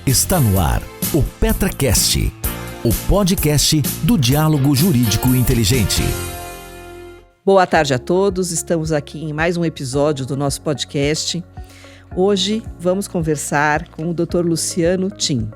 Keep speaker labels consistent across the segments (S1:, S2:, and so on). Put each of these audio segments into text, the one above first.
S1: Está no ar o PetraCast, o podcast do Diálogo Jurídico Inteligente.
S2: Boa tarde a todos, estamos aqui em mais um episódio do nosso podcast. Hoje vamos conversar com o Dr. Luciano Tim.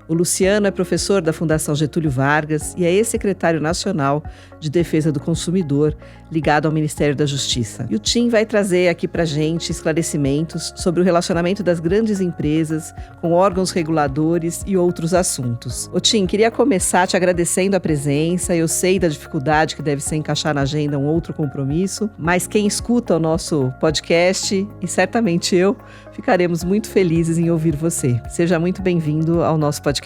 S2: O Luciano é professor da Fundação Getúlio Vargas e é ex-secretário nacional de Defesa do Consumidor, ligado ao Ministério da Justiça. E o Tim vai trazer aqui para a gente esclarecimentos sobre o relacionamento das grandes empresas com órgãos reguladores e outros assuntos. Ô Tim, queria começar te agradecendo a presença. Eu sei da dificuldade que deve ser encaixar na agenda um outro compromisso, mas quem escuta o nosso podcast, e certamente eu, ficaremos muito felizes em ouvir você. Seja muito bem-vindo ao nosso podcast.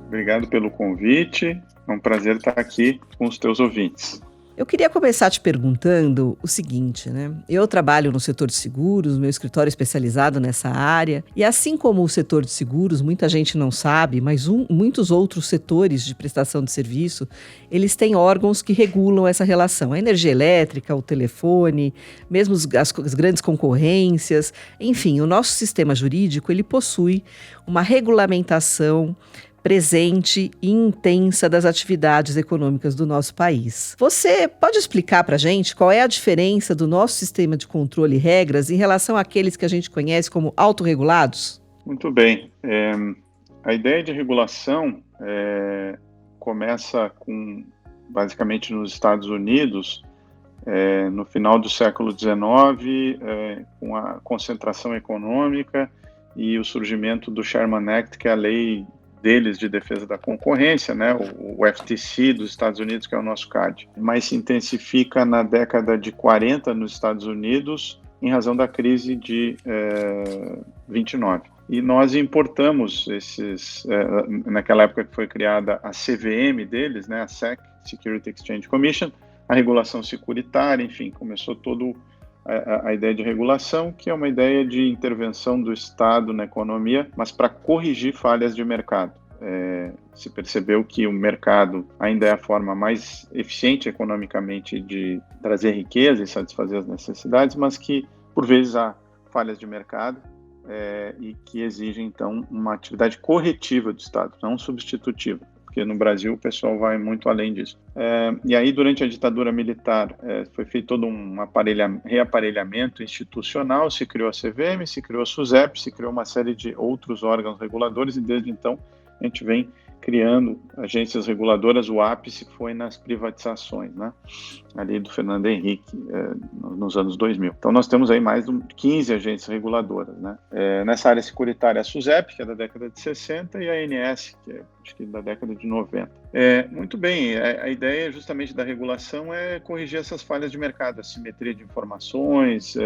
S3: Obrigado pelo convite. É um prazer estar aqui com os teus ouvintes.
S2: Eu queria começar te perguntando o seguinte, né? Eu trabalho no setor de seguros, meu escritório é especializado nessa área, e assim como o setor de seguros, muita gente não sabe, mas muitos outros setores de prestação de serviço, eles têm órgãos que regulam essa relação. A energia elétrica, o telefone, mesmo as grandes concorrências, enfim, o nosso sistema jurídico, ele possui uma regulamentação presente e intensa das atividades econômicas do nosso país. Você pode explicar para a gente qual é a diferença do nosso sistema de controle e regras em relação àqueles que a gente conhece como autorregulados?
S3: Muito bem. A ideia de regulação começa basicamente nos Estados Unidos, no final do século XIX, com a concentração econômica e o surgimento do Sherman Act, que é a lei deles de defesa da concorrência, né, o FTC dos Estados Unidos, que é o nosso CAD, mas se intensifica na década de 40 nos Estados Unidos, em razão da crise de 29. E nós importamos naquela época que foi criada a CVM deles, né, a SEC, Security Exchange Commission, a regulação securitária, enfim, começou todo a ideia de regulação, que é uma ideia de intervenção do Estado na economia, mas para corrigir falhas de mercado. Se percebeu que o mercado ainda é a forma mais eficiente economicamente de trazer riqueza e satisfazer as necessidades, mas que, por vezes, há falhas de mercado e que exigem, então, uma atividade corretiva do Estado, não substitutiva. Porque no Brasil o pessoal vai muito além disso. E aí, durante a ditadura militar, foi feito todo um reaparelhamento institucional, se criou a CVM, se criou a SUSEP, se criou uma série de outros órgãos reguladores, e desde então a gente vem criando agências reguladoras. O ápice foi nas privatizações, né? Ali do Fernando Henrique, nos anos 2000. Então nós temos aí mais de 15 agências reguladoras, né? Nessa área securitária, a SUSEP, que é da década de 60, e a ANS, que é, acho que, da década de 90. Muito bem, a ideia justamente da regulação é corrigir essas falhas de mercado, assimetria de informações,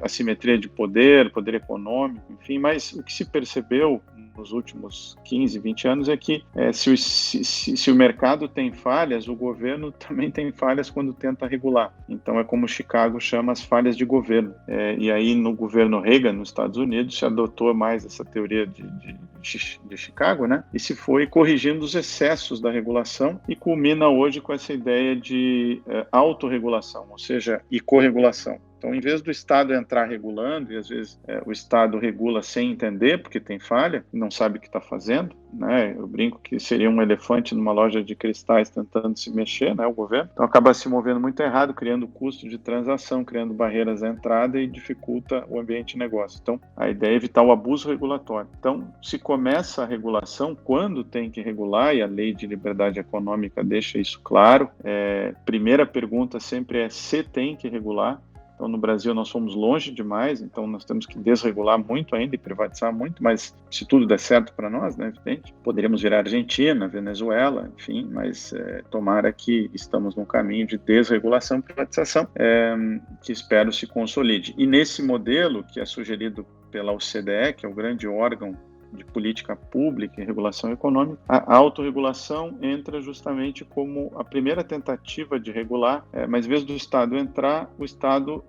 S3: assimetria de poder econômico, enfim, mas o que se percebeu nos últimos 15, 20 anos é que se o mercado tem falhas, o governo também tem falhas quando tenta regular. Então é como Chicago chama as falhas de governo. E aí no governo Reagan, nos Estados Unidos, se adotou mais essa teoria de Chicago, né? E se foi corrigindo os excessos da regulação e culmina hoje com essa ideia de autorregulação, ou seja, e corregulação. Então, em vez do Estado entrar regulando, e às vezes o Estado regula sem entender, porque tem falha, não sabe o que está fazendo, né? Eu brinco que seria um elefante numa loja de cristais tentando se mexer, né? O governo. Então, acaba se movendo muito errado, criando custo de transação, criando barreiras à entrada e dificulta o ambiente de negócio. Então, a ideia é evitar o abuso regulatório. Então, se começa a regulação, quando tem que regular, e a Lei de Liberdade Econômica deixa isso claro, primeira pergunta sempre é se tem que regular. Então, no Brasil, nós fomos longe demais, então nós temos que desregular muito ainda e privatizar muito, mas se tudo der certo para nós, né, evidente, poderíamos virar Argentina, Venezuela, enfim, mas tomara que estamos num caminho de desregulação e privatização, que espero se consolide. E nesse modelo, que é sugerido pela OCDE, que é o grande órgão de política pública e regulação econômica, a autorregulação entra justamente como a primeira tentativa de regular, mas em vez do Estado entrar, o Estado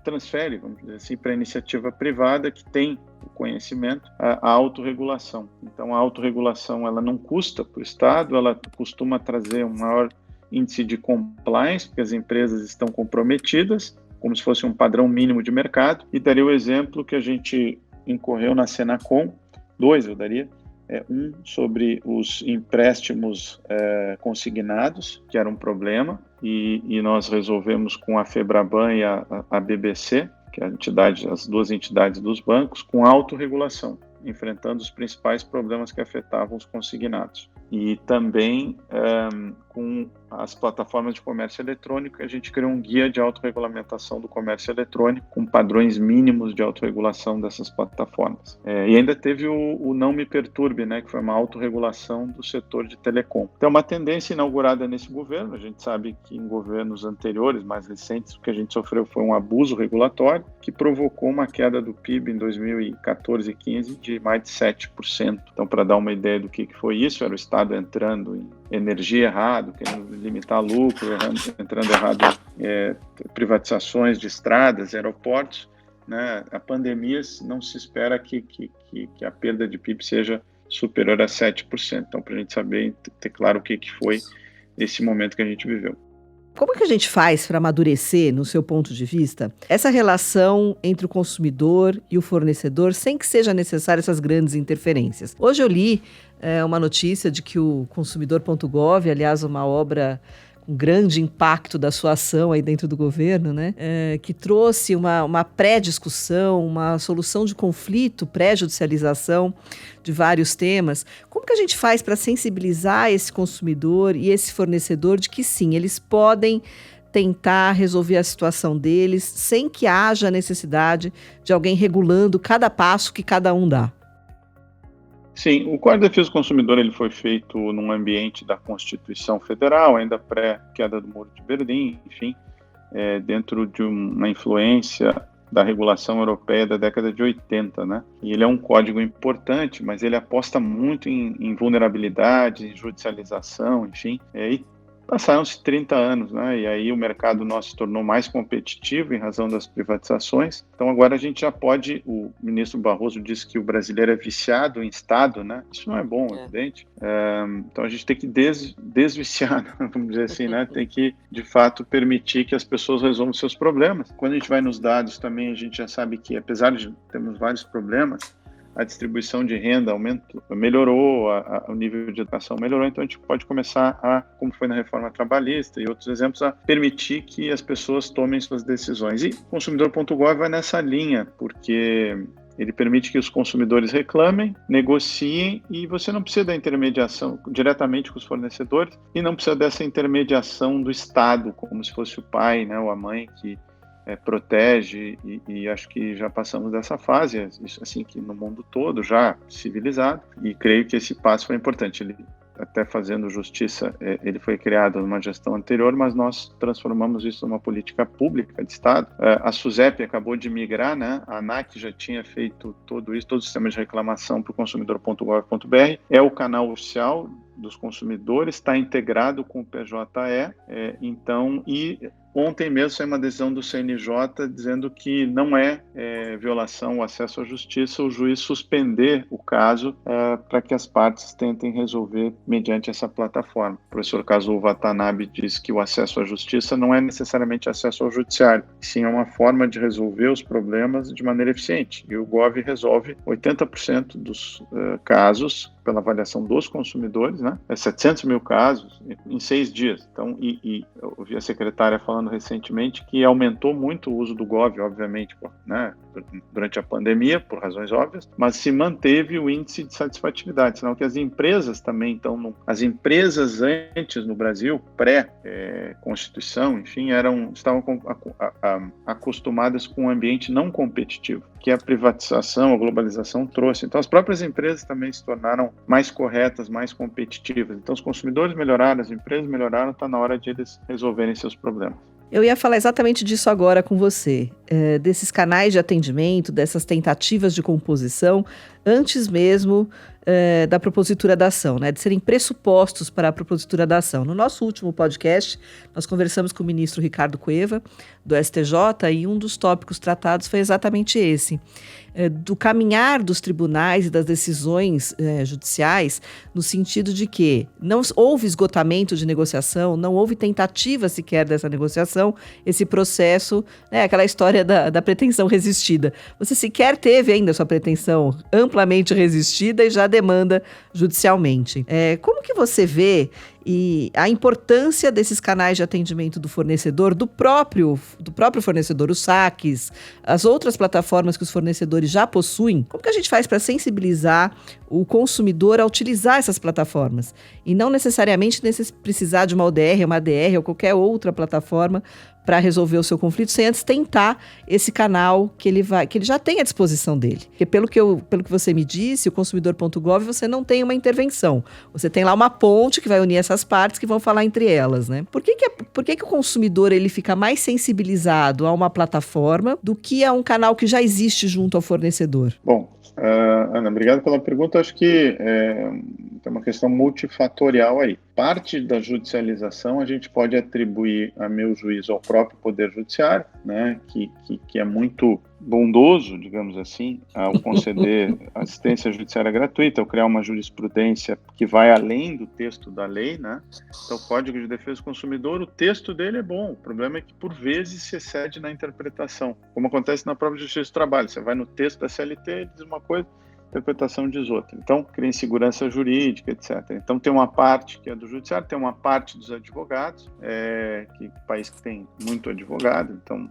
S3: transfere, vamos dizer assim, para a iniciativa privada que tem o conhecimento, a autorregulação. Então, a autorregulação ela não custa para o Estado, ela costuma trazer um maior índice de compliance, porque as empresas estão comprometidas, como se fosse um padrão mínimo de mercado, e daria o exemplo que a gente incorreu na Senacom, dois eu daria. Um sobre os empréstimos consignados, que era um problema, e nós resolvemos com a Febraban e a BBC, que é as duas entidades dos bancos, com autorregulação, enfrentando os principais problemas que afetavam os consignados. E também com as plataformas de comércio eletrônico, a gente criou um guia de autorregulamentação do comércio eletrônico, com padrões mínimos de autorregulação dessas plataformas. E ainda teve o Não Me Perturbe, né, que foi uma autorregulação do setor de telecom. Então, uma tendência inaugurada nesse governo. A gente sabe que em governos anteriores, mais recentes, o que a gente sofreu foi um abuso regulatório, que provocou uma queda do PIB em 2014 e 2015 de mais de 7%. Então, para dar uma ideia do que foi isso, era o Estado entrando em energia errado, querendo limitar lucro, entrando errado privatizações de estradas, aeroportos, né? A pandemia, não se espera que a perda de PIB seja superior a 7%. Então, para a gente saber, ter claro o que foi esse momento que a gente viveu.
S2: Como que a gente faz para amadurecer, no seu ponto de vista, essa relação entre o consumidor e o fornecedor sem que seja necessário essas grandes interferências? Hoje eu li uma notícia de que o Consumidor.gov, aliás, uma obra com grande impacto da sua ação aí dentro do governo, né, que trouxe uma pré-discussão, uma solução de conflito, pré-judicialização de vários temas. Como que a gente faz para sensibilizar esse consumidor e esse fornecedor de que sim, eles podem tentar resolver a situação deles sem que haja necessidade de alguém regulando cada passo que cada um dá?
S3: Sim, o Código de Defesa do Consumidor ele foi feito num ambiente da Constituição Federal, ainda pré-queda do Muro de Berlim, enfim, dentro de uma influência da regulação europeia da década de 80, né? E ele é um código importante, mas ele aposta muito em vulnerabilidade, em judicialização, enfim, e passaram-se 30 anos, né? E aí o mercado nosso se tornou mais competitivo em razão das privatizações. Então agora a gente já pode, o ministro Barroso disse que o brasileiro é viciado em Estado, né? Isso não é bom, evidente. Então a gente tem que desviciar, vamos dizer assim, né? Tem que, de fato, permitir que as pessoas resolvam seus problemas. Quando a gente vai nos dados também, a gente já sabe que, apesar de termos vários problemas, a distribuição de renda melhorou, o nível de educação melhorou, então a gente pode começar como foi na reforma trabalhista e outros exemplos, a permitir que as pessoas tomem suas decisões. E o Consumidor.gov vai nessa linha, porque ele permite que os consumidores reclamem, negociem, e você não precisa da intermediação diretamente com os fornecedores e não precisa dessa intermediação do Estado, como se fosse o pai, né, ou a mãe que protege, e acho que já passamos dessa fase, isso assim, que no mundo todo já civilizado, e creio que esse passo foi importante. Ele, até fazendo justiça, ele foi criado numa gestão anterior, mas nós transformamos isso numa política pública de Estado. A SUSEP acabou de migrar, né? A ANAC já tinha feito todo isso, todo o sistema de reclamação para o consumidor.gov.br, é o canal oficial dos consumidores, está integrado com o PJE, então, e ontem mesmo saiu uma decisão do CNJ dizendo que não é violação o acesso à justiça o juiz suspender o caso para que as partes tentem resolver mediante essa plataforma. O professor Kazuo Watanabe diz que o acesso à justiça não é necessariamente acesso ao judiciário, sim é uma forma de resolver os problemas de maneira eficiente. E o Gov resolve 80% dos casos pela avaliação dos consumidores, né? 700 mil casos em 6 dias. Então, e eu ouvi a secretária falando recentemente que aumentou muito o uso do Gov, obviamente, né, durante a pandemia, por razões óbvias, mas se manteve o índice de satisfatividade, senão que as empresas também estão... As empresas antes no Brasil, pré-Constituição, enfim, estavam acostumadas com um ambiente não competitivo, que a privatização, a globalização trouxe. Então, as próprias empresas também se tornaram mais corretas, mais competitivas. Então, os consumidores melhoraram, as empresas melhoraram, está na hora de eles resolverem seus problemas.
S2: Eu ia falar exatamente disso agora com você, desses canais de atendimento, dessas tentativas de composição, antes mesmo da propositura da ação, né, de serem pressupostos para a propositura da ação. No nosso último podcast, nós conversamos com o ministro Ricardo Cueva, do STJ, e um dos tópicos tratados foi exatamente esse, do caminhar dos tribunais e das decisões judiciais, no sentido de que não houve esgotamento de negociação, não houve tentativa sequer dessa negociação, esse processo, né, aquela história da pretensão resistida. Você sequer teve ainda sua pretensão amplamente resistida e já demanda judicialmente. Como que você vê e a importância desses canais de atendimento do fornecedor, do próprio fornecedor, os saques, as outras plataformas que os fornecedores já possuem? Como que a gente faz para sensibilizar o consumidor a utilizar essas plataformas? E não necessariamente precisar de uma ODR, uma ADR ou qualquer outra plataforma para resolver o seu conflito, sem antes tentar esse canal que ele já tem à disposição dele. Porque pelo que você me disse, o consumidor.gov, você não tem uma intervenção. Você tem lá uma ponte que vai unir essas partes que vão falar entre elas, né? Por que o consumidor ele fica mais sensibilizado a uma plataforma do que a um canal que já existe junto ao fornecedor?
S3: Bom, Ana, obrigado pela pergunta. Acho que tem uma questão multifatorial aí. Parte da judicialização a gente pode atribuir, a meu juízo, ao próprio Poder Judiciário, né, que é muito bondoso, digamos assim, ao conceder assistência judiciária gratuita, ao criar uma jurisprudência que vai além do texto da lei, né? Então, o Código de Defesa do Consumidor, o texto dele é bom, o problema é que, por vezes, se excede na interpretação, como acontece na própria Justiça do Trabalho. Você vai no texto da CLT e diz uma coisa, a interpretação diz outra. Então, cria insegurança jurídica, etc. Então, tem uma parte que é do judiciário, tem uma parte dos advogados, que país que tem muito advogado, então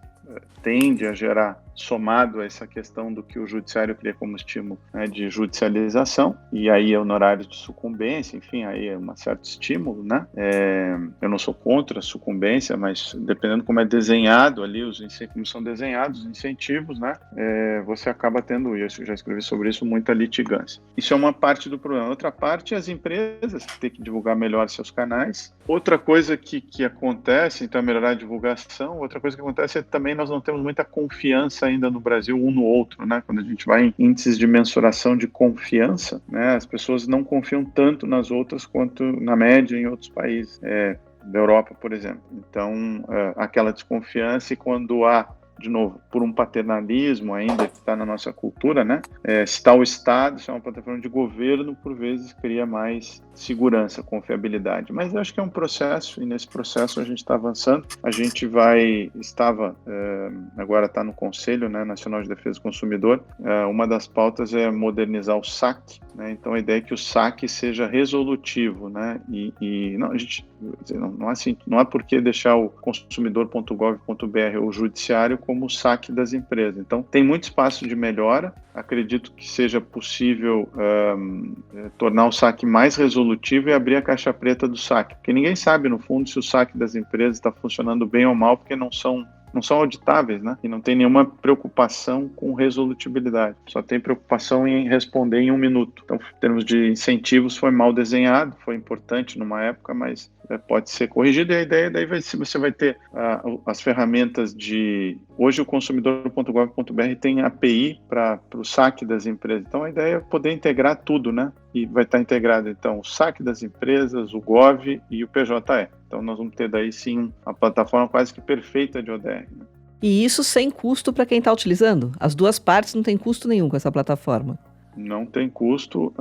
S3: tende a gerar, somado a essa questão do que o judiciário cria como estímulo, né, de judicialização, e aí honorários de sucumbência, enfim, aí é um certo estímulo, né? Eu não sou contra a sucumbência, mas dependendo como é desenhado ali, como são desenhados os incentivos, né, você acaba tendo, eu já escrevi sobre isso, muita litigância. Isso é uma parte do problema. Outra parte é as empresas que têm que divulgar melhor seus canais. Outra coisa que acontece, então, é melhorar a divulgação. Outra coisa que acontece é também nós não temos muita confiança ainda no Brasil um no outro, né? Quando a gente vai em índices de mensuração de confiança, né, as pessoas não confiam tanto nas outras quanto na média em outros países, da Europa, por exemplo. Então, aquela desconfiança, e quando há, de novo, por um paternalismo ainda que está na nossa cultura, né? Se está o Estado, se é uma plataforma de governo, por vezes cria mais segurança, confiabilidade. Mas eu acho que é um processo, e nesse processo a gente está avançando. A gente agora está no Conselho, né, Nacional de Defesa do Consumidor. Uma das pautas é modernizar o saque, né? Então a ideia é que o saque seja resolutivo, né? E não, a gente não há por que deixar o consumidor.gov.br ou o judiciário como o saque das empresas. Então tem muito espaço de melhora. Acredito que seja possível tornar o saque mais resolutivo e abrir a caixa preta do saque, porque ninguém sabe, no fundo, se o saque das empresas está funcionando bem ou mal, porque não são auditáveis, né? E não tem nenhuma preocupação com resolutibilidade. Só tem preocupação em responder em 1 minuto. Então, em termos de incentivos, foi mal desenhado, foi importante numa época, mas pode ser corrigido. E a ideia daí você vai ter as ferramentas de... Hoje o consumidor.gov.br tem API para o saque das empresas. Então, a ideia é poder integrar tudo, né? E vai estar integrado, então, o saque das empresas, o Gov e o PJE. Então, nós vamos ter daí, sim, uma plataforma quase que perfeita de ODR, né?
S2: E isso sem custo para quem está utilizando? As duas partes não tem custo nenhum com essa plataforma?
S3: Não tem custo.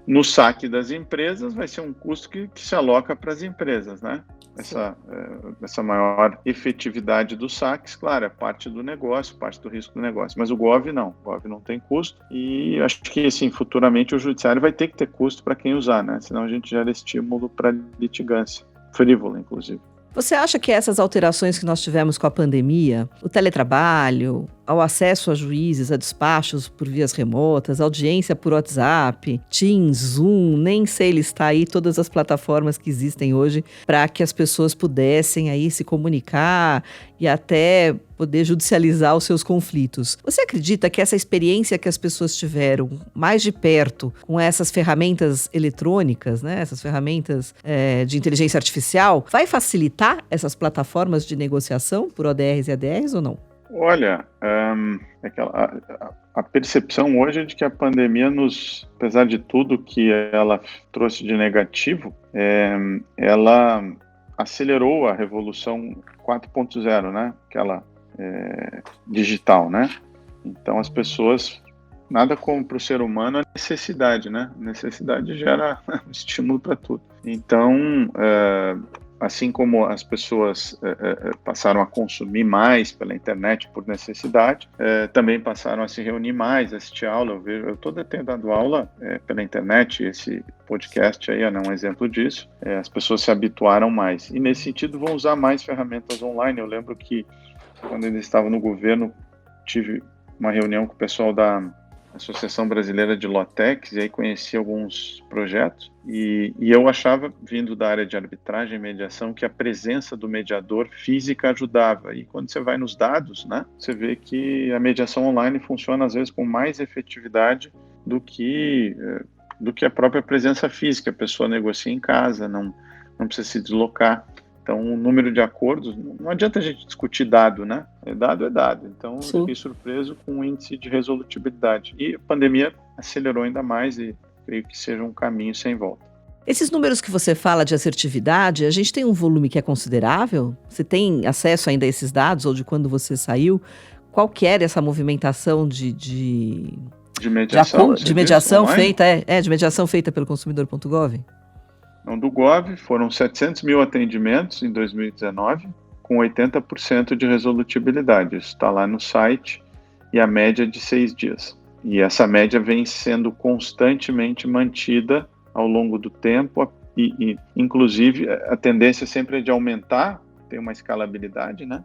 S3: No saque das empresas vai ser um custo que se aloca para as empresas, né? Essa maior efetividade dos saques, claro, é parte do negócio, parte do risco do negócio. Mas o Gov não. O Gov não tem custo. E acho que, assim, futuramente o judiciário vai ter que ter custo para quem usar, né? Senão a gente gera estímulo para litigância, frívola, inclusive.
S2: Você acha que essas alterações que nós tivemos com a pandemia, o teletrabalho, ao acesso a juízes, a despachos por vias remotas, audiência por WhatsApp, Teams, Zoom, nem sei listar aí todas as plataformas que existem hoje para que as pessoas pudessem aí se comunicar e até poder judicializar os seus conflitos. Você acredita que essa experiência que as pessoas tiveram mais de perto com essas ferramentas eletrônicas, né, essas ferramentas de inteligência artificial, vai facilitar essas plataformas de negociação por ODRs e ADRs ou não?
S3: Olha, A percepção hoje é de que a pandemia apesar de tudo que ela trouxe de negativo, ela acelerou a revolução 4.0, né? Aquela digital, né? Então as pessoas, nada como para o ser humano a necessidade, né? A necessidade gera um estímulo para tudo. Então, assim como as pessoas passaram a consumir mais pela internet por necessidade, também passaram a se reunir mais, assistir aula. Eu estou dando aula pela internet, esse podcast aí é um exemplo disso. As pessoas se habituaram mais e, nesse sentido, vão usar mais ferramentas online. Eu lembro que, quando eu ainda estava no governo, tive uma reunião com o pessoal da Associação Brasileira de Lotex, e aí conheci alguns projetos, e eu achava, vindo da área de arbitragem e mediação, que a presença do mediador física ajudava. E quando você vai nos dados, né, você vê que a mediação online funciona, às vezes, com mais efetividade do que a própria presença física. A pessoa negocia em casa, não precisa se deslocar. Então, o número de acordos, não adianta a gente discutir dado, né? Dado é dado. Então, eu fiquei surpreso com o índice de resolutibilidade. E a pandemia acelerou ainda mais e creio que seja um caminho sem volta.
S2: Esses números que você fala de assertividade, a gente tem um volume que é considerável? Você tem acesso ainda a esses dados, ou de quando você saiu? Qual que era essa movimentação de mediação feita? De mediação feita pelo consumidor.gov?
S3: Do Gov, foram 700 mil atendimentos em 2019, com 80% de resolutibilidade. Isso está lá no site, e a média é de 6 dias. E essa média vem sendo constantemente mantida ao longo do tempo, e inclusive, a tendência sempre é de aumentar, tem uma escalabilidade, né?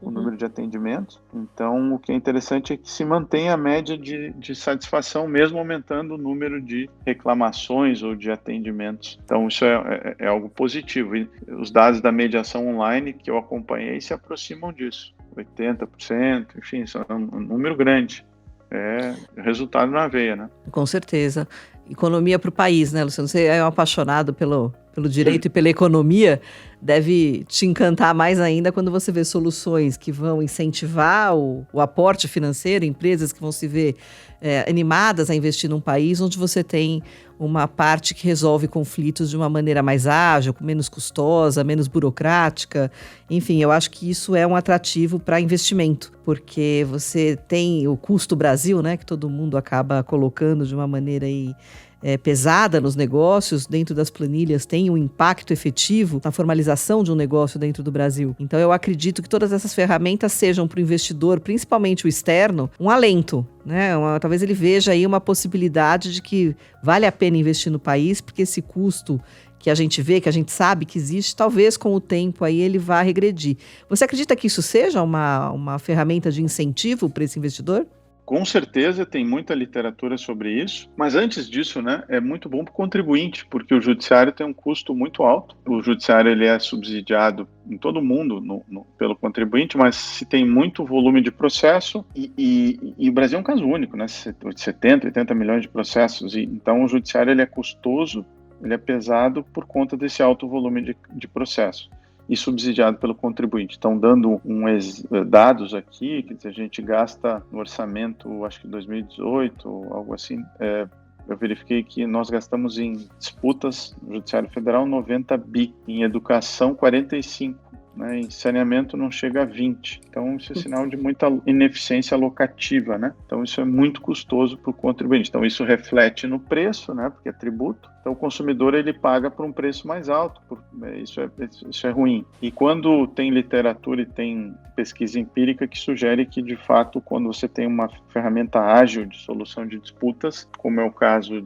S3: O número de atendimentos. Então, o que é interessante é que se mantém a média de satisfação, mesmo aumentando o número de reclamações ou de atendimentos. Então, isso é algo positivo. E os dados da mediação online que eu acompanhei se aproximam disso. 80%, enfim, isso é um número grande. É resultado na veia, né?
S2: Com certeza. Economia para o país, né, Luciano? Você é um apaixonado pelo direito e pela economia, deve te encantar mais ainda quando você vê soluções que vão incentivar o aporte financeiro, empresas que vão se ver animadas a investir num país onde você tem uma parte que resolve conflitos de uma maneira mais ágil, menos custosa, menos burocrática. Enfim, eu acho que isso é um atrativo para investimento, porque você tem o custo Brasil, né, que todo mundo acaba colocando de uma maneira aí pesada nos negócios, dentro das planilhas, tem um impacto efetivo na formalização de um negócio dentro do Brasil. Então, eu acredito que todas essas ferramentas sejam para o investidor, principalmente o externo, um alento, né? Talvez ele veja aí uma possibilidade de que vale a pena investir no país, porque esse custo que a gente vê, que a gente sabe que existe, talvez com o tempo aí ele vá regredir. Você acredita que isso seja uma ferramenta de incentivo para esse investidor?
S3: Com certeza, tem muita literatura sobre isso, mas antes disso, né, é muito bom para o contribuinte, porque o judiciário tem um custo muito alto. O judiciário ele é subsidiado em todo o mundo pelo contribuinte, mas se tem muito volume de processo, e o Brasil é um caso único, né, 70, 80 milhões de processos, e então o judiciário ele é custoso, ele é pesado por conta desse alto volume de processo, e subsidiado pelo contribuinte. Então, dando dados aqui, que a gente gasta no orçamento, acho que 2018, algo assim, eu verifiquei que nós gastamos em disputas no Judiciário Federal 90 bi, em educação 45, né, em saneamento não chega a 20. Então, isso é sinal de muita ineficiência alocativa, né? Então, isso é muito custoso para o contribuinte. Então, isso reflete no preço, né, porque é tributo. Então, o consumidor ele paga por um preço mais alto. Isso é ruim. E quando tem literatura e tem pesquisa empírica que sugere que, de fato, quando você tem uma ferramenta ágil de solução de disputas, como é o caso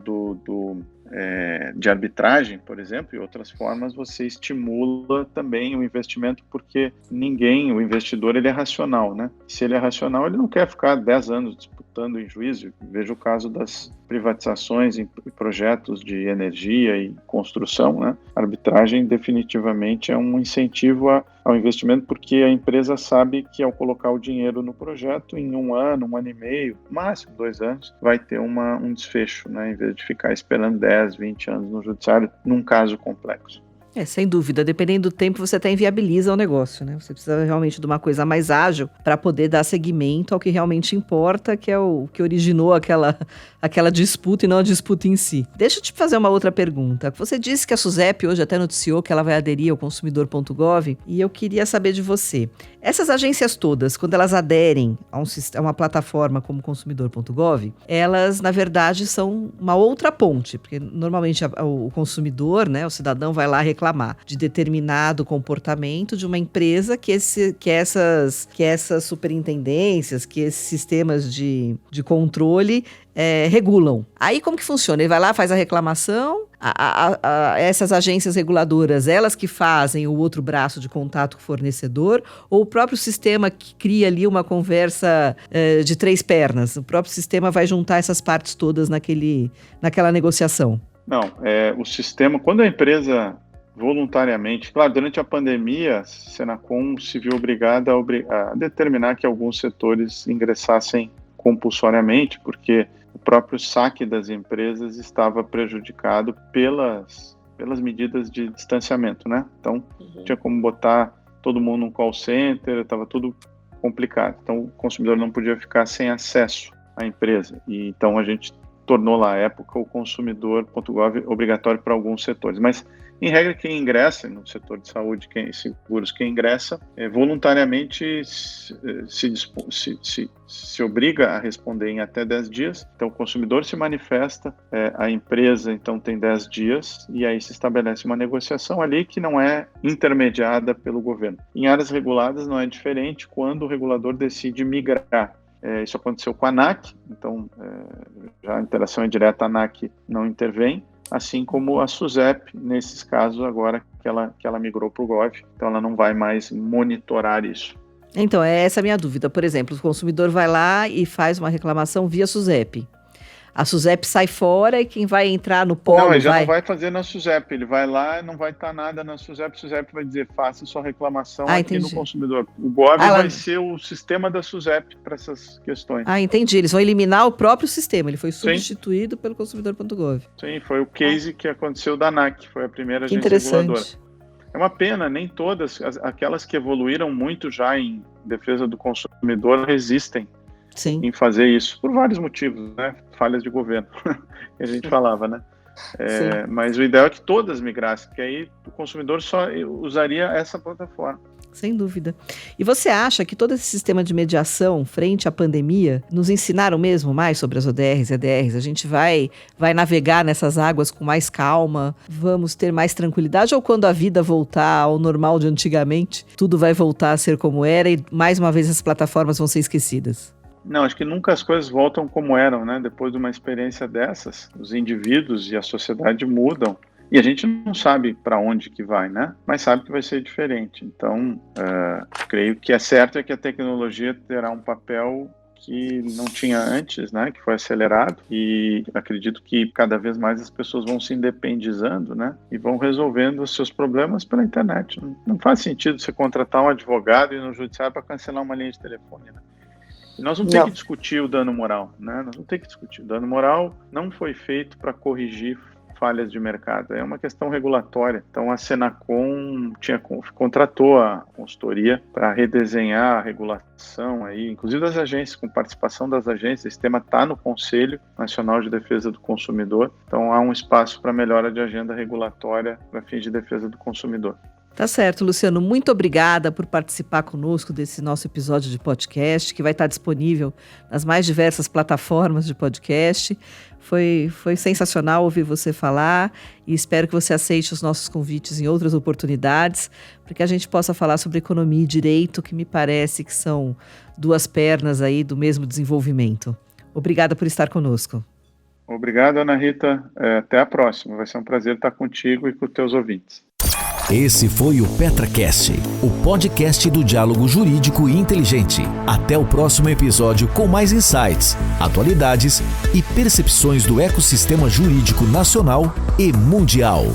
S3: de arbitragem, por exemplo, e outras formas, você estimula também o investimento, porque o investidor, ele é racional, né? Se ele é racional, ele não quer ficar 10 anos disputando em juízo. Veja o caso das privatizações em projetos de energia e construção, né? A arbitragem definitivamente é um incentivo ao investimento, porque a empresa sabe que ao colocar o dinheiro no projeto, em 1 ano, 1 ano e meio, máximo 2 anos, vai ter um desfecho, né? Em vez de ficar esperando 10, 20 anos no judiciário, num caso complexo.
S2: Sem dúvida. Dependendo do tempo, você até inviabiliza o negócio, né? Você precisa realmente de uma coisa mais ágil para poder dar seguimento ao que realmente importa, que é o que originou aquela disputa e não a disputa em si. Deixa eu te fazer uma outra pergunta. Você disse que a SUSEP hoje até noticiou que ela vai aderir ao consumidor.gov e eu queria saber de você. Essas agências todas, quando elas aderem a uma plataforma como consumidor.gov, elas, na verdade, são uma outra ponte, porque normalmente o consumidor, né, o cidadão vai lá reclamar de determinado comportamento de uma empresa que essas superintendências, que esses sistemas de controle regulam. Aí como que funciona? Ele vai lá, faz a reclamação, essas agências reguladoras, elas que fazem o outro braço de contato com o fornecedor, ou o próprio sistema que cria ali uma conversa de 3 pernas? O próprio sistema vai juntar essas partes todas naquela negociação?
S3: Não, o sistema, quando a empresa voluntariamente, claro, durante a pandemia, a Senacom se viu obrigada a determinar que alguns setores ingressassem compulsoriamente, porque o próprio saque das empresas estava prejudicado pelas medidas de distanciamento, né? Então, tinha como botar todo mundo num call center, estava tudo complicado. Então, o consumidor não podia ficar sem acesso à empresa. E então, a gente tornou lá, à época, o consumidor.gov obrigatório para alguns setores. Mas, em regra, quem ingressa no setor de saúde, seguros, quem ingressa, voluntariamente se obriga a responder em até 10 dias. Então, o consumidor se manifesta, a empresa, então, tem 10 dias, e aí se estabelece uma negociação ali que não é intermediada pelo governo. Em áreas reguladas não é diferente quando o regulador decide migrar. Isso aconteceu com a ANAC, então já a interação é direta, a ANAC não intervém, assim como a SUSEP, nesses casos agora que ela migrou para o GOV, então ela não vai mais monitorar isso.
S2: Então, essa é a minha dúvida. Por exemplo, o consumidor vai lá e faz uma reclamação via SUSEP. A SUSEP sai fora e quem vai entrar no polo...
S3: Não, ele já não vai fazer na SUSEP, ele vai lá e não vai estar nada na SUSEP, a SUSEP vai dizer, faça sua reclamação aqui no consumidor. O GOV vai ser o sistema da SUSEP para essas questões.
S2: Entendi, eles vão eliminar o próprio sistema, ele foi substituído pelo consumidor.gov.
S3: Sim, foi o case que aconteceu da ANAC, foi a primeira agência reguladora. É uma pena, nem todas, aquelas que evoluíram muito já em defesa do consumidor resistem.
S2: Sim.
S3: Em fazer isso, por vários motivos, né? Falhas de governo, que a gente falava, né? Mas o ideal é que todas migrassem, porque aí o consumidor só usaria essa plataforma.
S2: Sem dúvida. E você acha que todo esse sistema de mediação frente à pandemia nos ensinaram mesmo mais sobre as ODRs e ADRs? A gente vai navegar nessas águas com mais calma? Vamos ter mais tranquilidade? Ou quando a vida voltar ao normal de antigamente, tudo vai voltar a ser como era e mais uma vez as plataformas vão ser esquecidas?
S3: Não, acho que nunca as coisas voltam como eram, né? Depois de uma experiência dessas, os indivíduos e a sociedade mudam. E a gente não sabe para onde que vai, né? Mas sabe que vai ser diferente. Então, creio que é certo que a tecnologia terá um papel que não tinha antes, né? Que foi acelerado. E acredito que cada vez mais as pessoas vão se independizando, né? E vão resolvendo os seus problemas pela internet. Não faz sentido você contratar um advogado e ir no judiciário para cancelar uma linha de telefone, né? E nós vamos ter que discutir o dano moral, né? Nós vamos ter que discutir. O dano moral não foi feito para corrigir falhas de mercado, é uma questão regulatória. Então a Senacom contratou a consultoria para redesenhar a regulação, aí, inclusive das agências, com participação das agências. Esse tema está no Conselho Nacional de Defesa do Consumidor, então há um espaço para melhora de agenda regulatória para fins de defesa do consumidor.
S2: Tá certo, Luciano. Muito obrigada por participar conosco desse nosso episódio de podcast, que vai estar disponível nas mais diversas plataformas de podcast. Foi sensacional ouvir você falar e espero que você aceite os nossos convites em outras oportunidades, para que a gente possa falar sobre economia e direito, que me parece que são 2 pernas aí do mesmo desenvolvimento. Obrigada por estar conosco.
S3: Obrigado, Ana Rita. Até a próxima. Vai ser um prazer estar contigo e com os teus ouvintes.
S1: Esse foi o PetraCast, o podcast do diálogo jurídico e inteligente. Até o próximo episódio com mais insights, atualidades e percepções do ecossistema jurídico nacional e mundial.